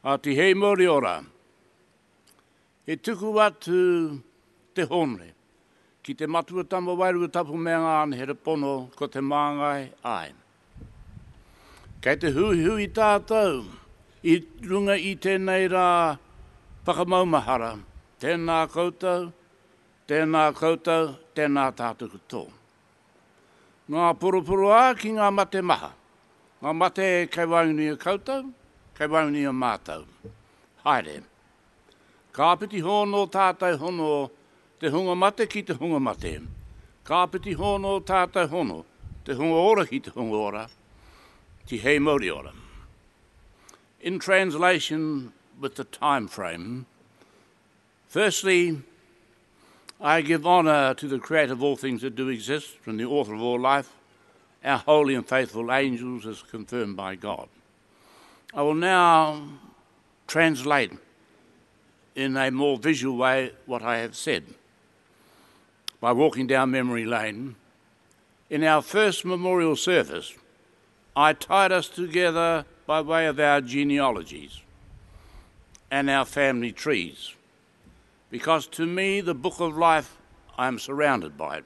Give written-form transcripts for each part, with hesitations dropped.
A te hei mori ora, he tuku atu te honre, ki te matua tama wairua tapu mea ngāne he pono ko te māngai ai. Kei te hui tātou, I runga I tēnei rā whakamaumahara, tēnā koutou, tēnā tātou kutō. Ngā puropuro ā ki ngā mate maha, ngā mate kei wauni o koutou, kei wauni o mātou. Haere, ka piti hono tātou hono te hunga mate ki te hunga mate. Ka piti hono tātou hono te hunga ora ki te hunga ora, ti hei mauri ora. In translation with the time frame, firstly, I give honour to the creator of all things that do exist, from the author of all life, our holy and faithful angels as confirmed by God. I will now translate in a more visual way what I have said. By walking down memory lane, in our first memorial service, I tied us together by way of our genealogies and our family trees, because to me, the book of life, I am surrounded by it.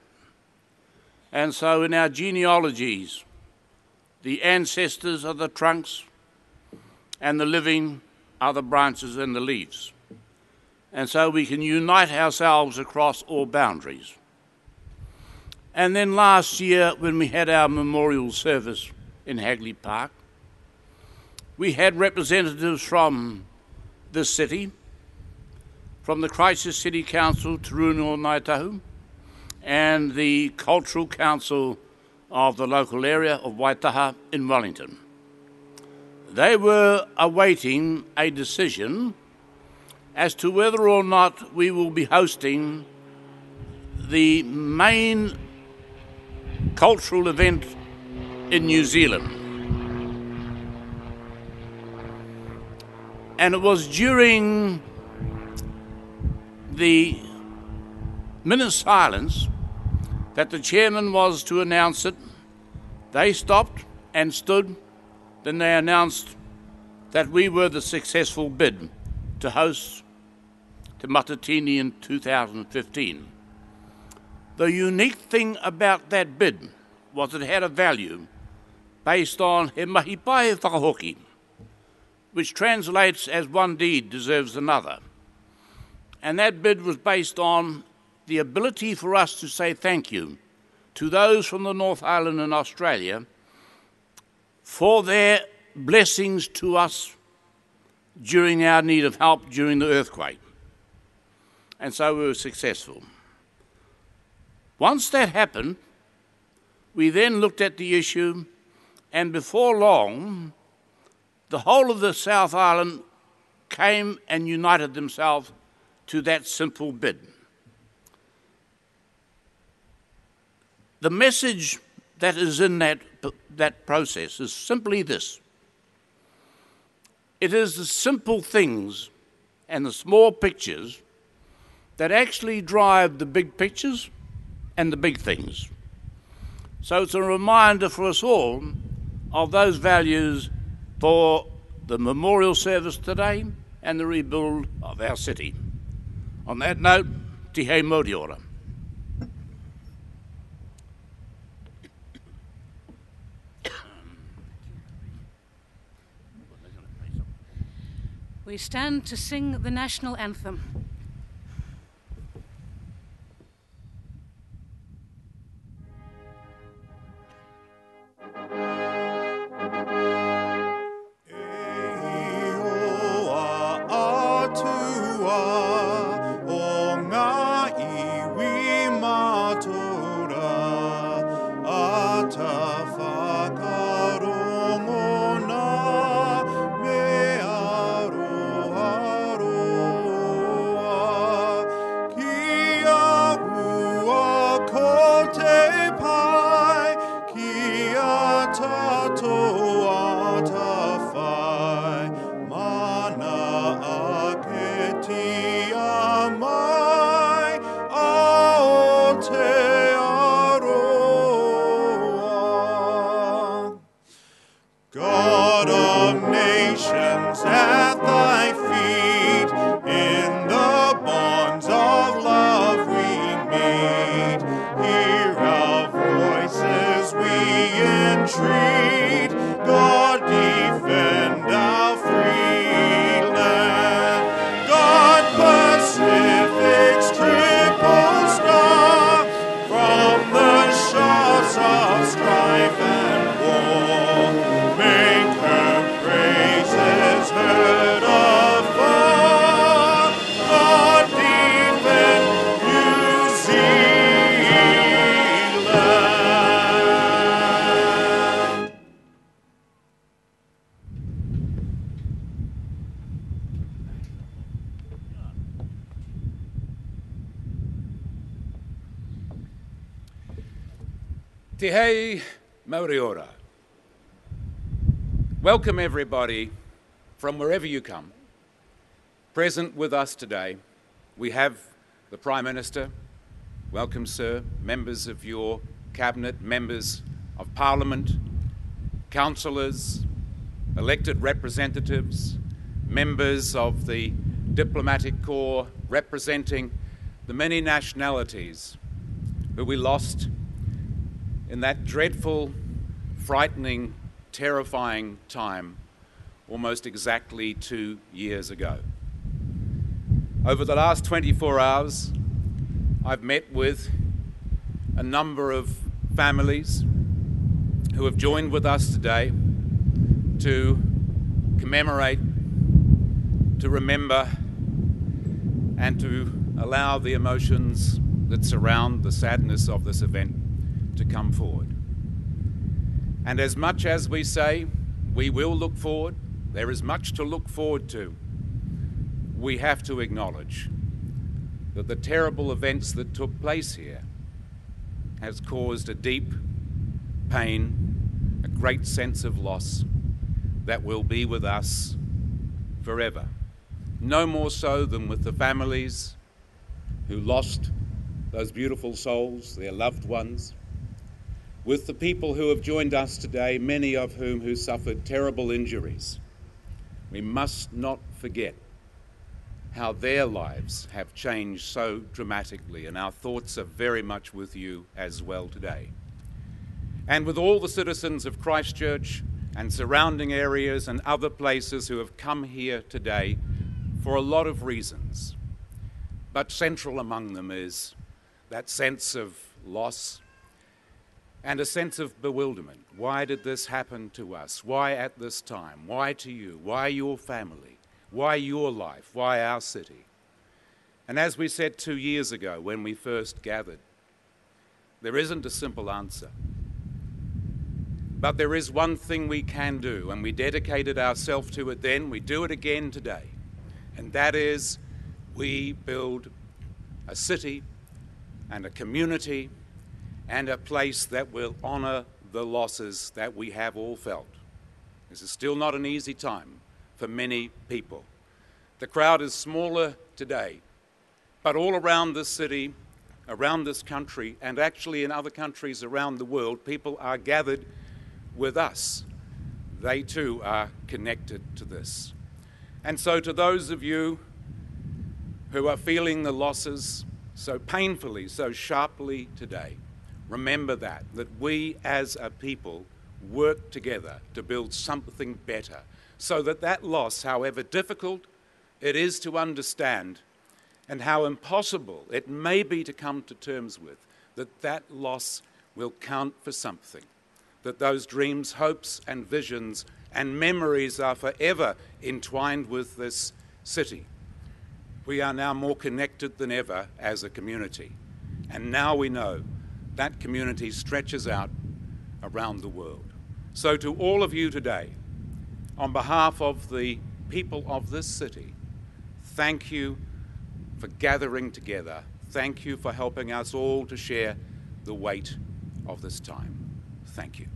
And so in our genealogies, the ancestors are the trunks, and the living are the branches and the leaves. And so we can unite ourselves across all boundaries. And then last year, when we had our memorial service in Hagley Park, we had representatives from the city, from the Christchurch City Council, Te Rūnanga, and the Cultural Council of the local area of Waitaha in Wellington. They were awaiting a decision as to whether or not we will be hosting the main cultural event in New Zealand. And it was during the minute's silence that the chairman was to announce it. They stopped and stood. Then they announced that we were the successful bid to host Te Matatini in 2015. The unique thing about that bid was it had a value based on he mahi pai whakahoki, which translates as one deed deserves another. And that bid was based on the ability for us to say thank you to those from the North Island in Australia for their blessings to us during our need of help during the earthquake. And so we were successful. Once that happened, we then looked at the issue, and before long, the whole of the South Island came and united themselves to that simple bid. The message that is in that process is simply this. It is the simple things and the small pictures that actually drive the big pictures and the big things. So it's a reminder for us all of those values for the memorial service today and the rebuild of our city. On that note, te hei mauri ora. We stand to sing the national anthem. Whakarongo nā me aro aro Te hei mauri ora. Welcome everybody from wherever you come. Present with us today, we have the Prime Minister. Welcome, sir. Members of your cabinet, members of Parliament, councillors, elected representatives, members of the diplomatic corps representing the many nationalities who we lost in that dreadful, frightening, terrifying time almost exactly 2 years ago. Over the last 24 hours, I've met with a number of families who have joined with us today to commemorate, to remember, and to allow the emotions that surround the sadness of this event to come forward. And as much as we say we will look forward, there is much to look forward to, we have to acknowledge that the terrible events that took place here has caused a deep pain, a great sense of loss that will be with us forever. No more so than with the families who lost those beautiful souls, their loved ones, with the people who have joined us today, many of whom who suffered terrible injuries. We must not forget how their lives have changed so dramatically, and our thoughts are very much with you as well today. And with all the citizens of Christchurch and surrounding areas and other places who have come here today for a lot of reasons. But central among them is that sense of loss and a sense of bewilderment. Why did this happen to us? Why at this time? Why to you? Why your family? Why your life? Why our city? And as we said 2 years ago when we first gathered, there isn't a simple answer. But there is one thing we can do, and we dedicated ourselves to it then, we do it again today. And that is, we build a city and a community and a place that will honour the losses that we have all felt. This is still not an easy time for many people. The crowd is smaller today, but all around this city, around this country, and actually in other countries around the world, people are gathered with us. They too are connected to this. And so to those of you who are feeling the losses so painfully, so sharply today, remember that we as a people work together to build something better, so that that loss, however difficult it is to understand and how impossible it may be to come to terms with, that loss will count for something, that those dreams, hopes and visions and memories are forever entwined with this city. We are now more connected than ever as a community, and now we know that community stretches out around the world. So to all of you today, on behalf of the people of this city, thank you for gathering together. Thank you for helping us all to share the weight of this time. Thank you.